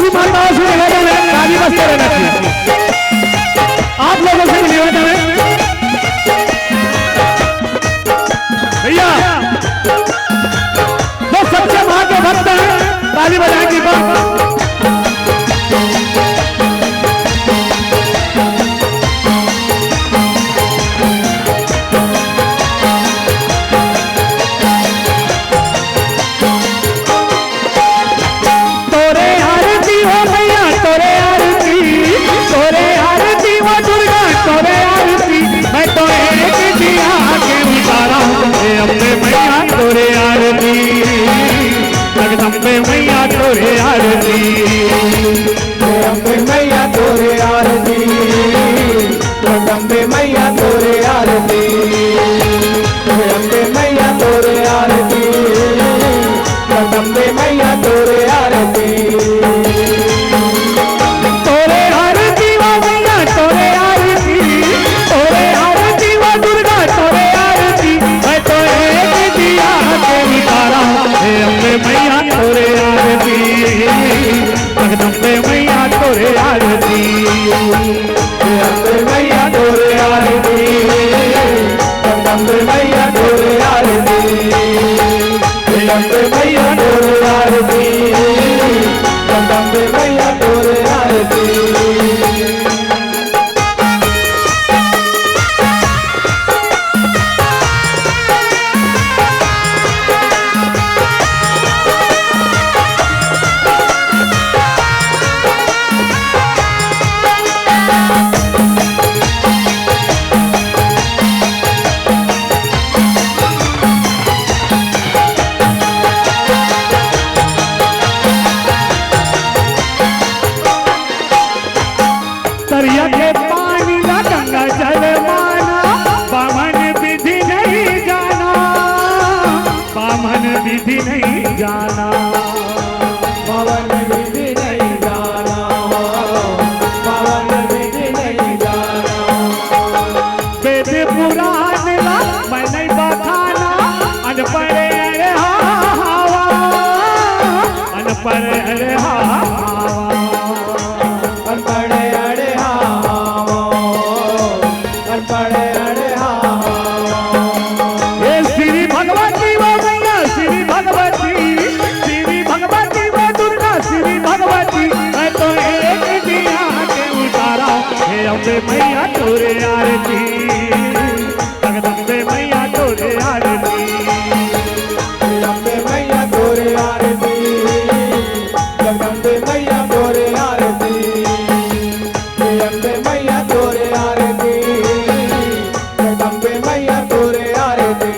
सभी माताओं से निवेदन है, राजी बसते रहना चाहिए। आप लोगों से निवेदन है भैया, वो सबसे मां के भक्त हैं, ताली बजाएं दीपक। जगदम्बे मैया तोरे आरती, जगदम्बे मैया तोरे आरती, जगदम्बे मैया तोरे आरती, जगदम्बे मैया तोरे आरती, जगदम्बे मैया तोरे आरती, तोरे आरती वो मैया तोरे आरती, तोरे आरती वो दुर्गा तोरे आरती, मैं तो एक दिया के उतारा हे अम्बे मैया तोरे आरती, जगदम्बे मैया तोरे आरती, जगदम्बे मैया तोरे आरती, जगदम्बे मैया तोरे आरती, जगदम्बे मैया तोरे आरती, जगदम्बे मैया तोरे आरती। दरिया के पानी ला गंगा जल माना, बामन विधि नहीं जाना, बामन विधि नहीं जाना, पवन विधि नहीं जाना, पवन विधि नहीं जाना, वेद पुराण ला मैं नहीं बखाना, अनपढ़ अरे हावा, अनपढ़ अरे हावा, अनपढ़ अरे हावो, अनपढ़ अरे हावो। हे श्री भगवती वो मैया श्री भगवती, श्री भगवती वो दुर्गा श्री भगवती, मैं तो एक दिया के उतारा हे अम्बे मैया तोरे आरती, जगदम्बे मैया तोरे आरती, जगदम्बे मैया तोरे आरती, जगदम्बे मैया तोरे आरती, जगदम्बे मैया तोरे आरती, जगदम्बे मैया तोरे आरती।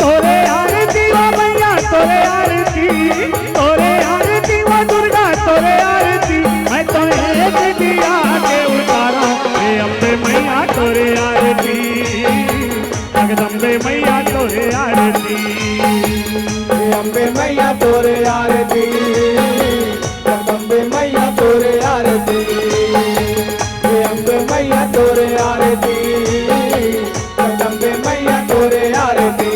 तोरे आरती वो मैया तोरे आरती, तोरे आरती वो दुर्गा तोरे आरती, मैं तो एक दिया के उतारा हे अम्बे मैया तोरे आरती, जगदम्बे मैया तोरे आरती, अम्बे मैया तोरे आरती, जगदम्बे मैया तोरे आरती, अम्बे मैया तोरे आरती, जगदम्बे मैया तोरे आरती।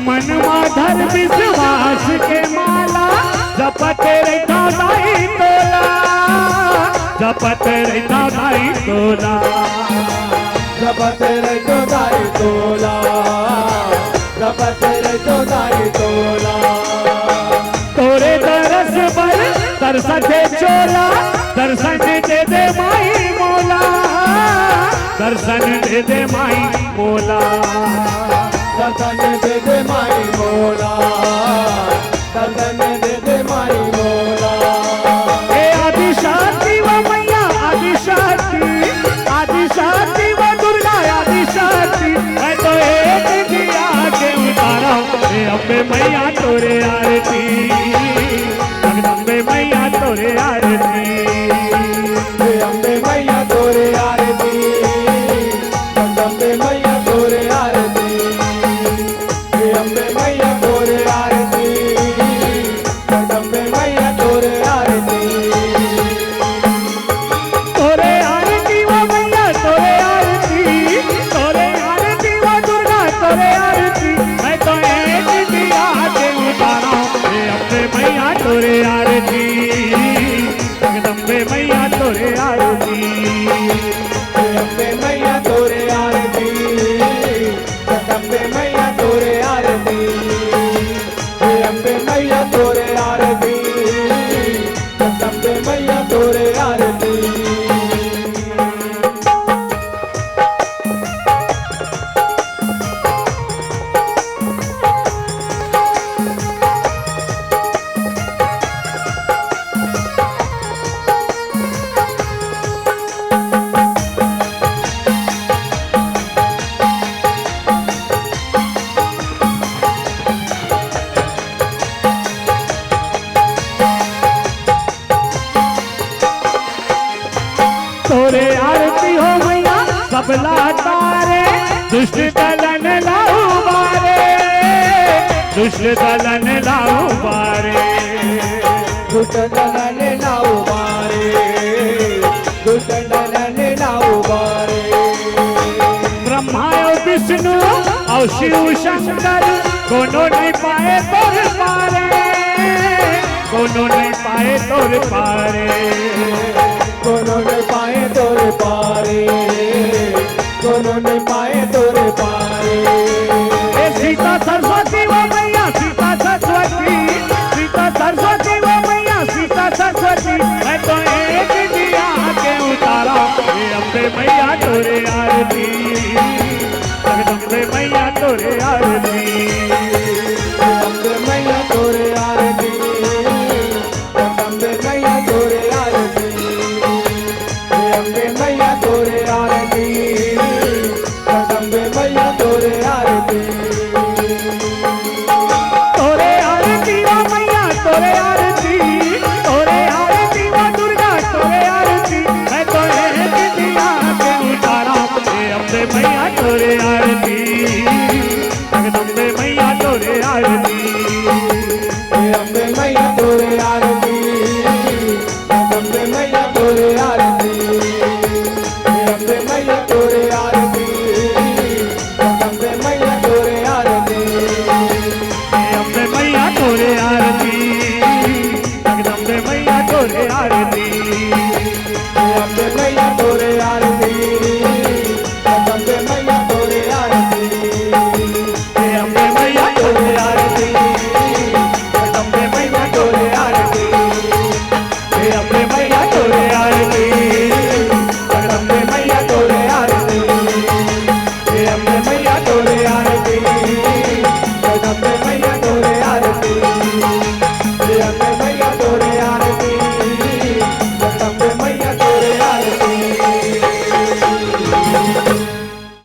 मनमाधर विश्वास के माला, जपत रहता दाई तोला, जपत रहता दाई तोला, जपत रे तो दाई तोला, जपत रे तो दाई तोला, तोरे दरस पर दर्शते चोला, दर्शन दे दे माई मोला, दर्शन दे दे माई मोला, दर्शन दे दे माई मोला, दर्शन दे दे माई मोला। हे आदिशक्ति वो मैया आदिशक्ति, आदिशक्ति वो दुर्गा आदिशक्ति, मैं तो एक दिया के उतारा हे अम्बे मैया तोरे आरती, करे मैया तोरे आरती तोरे आरती हो मैया सबला तारे दुष्ट दलन लाऊ बारे दुष्ट दलन लाऊ बारे दुष्ट दलन लाऊ बारे दुष्ट दलन लाऊ बारे ब्रह्मा और विष्णु और शिव शंकर कोनो नहीं पाए तोर पारे कोनो नहीं पाए तोर पारे कोनो नहीं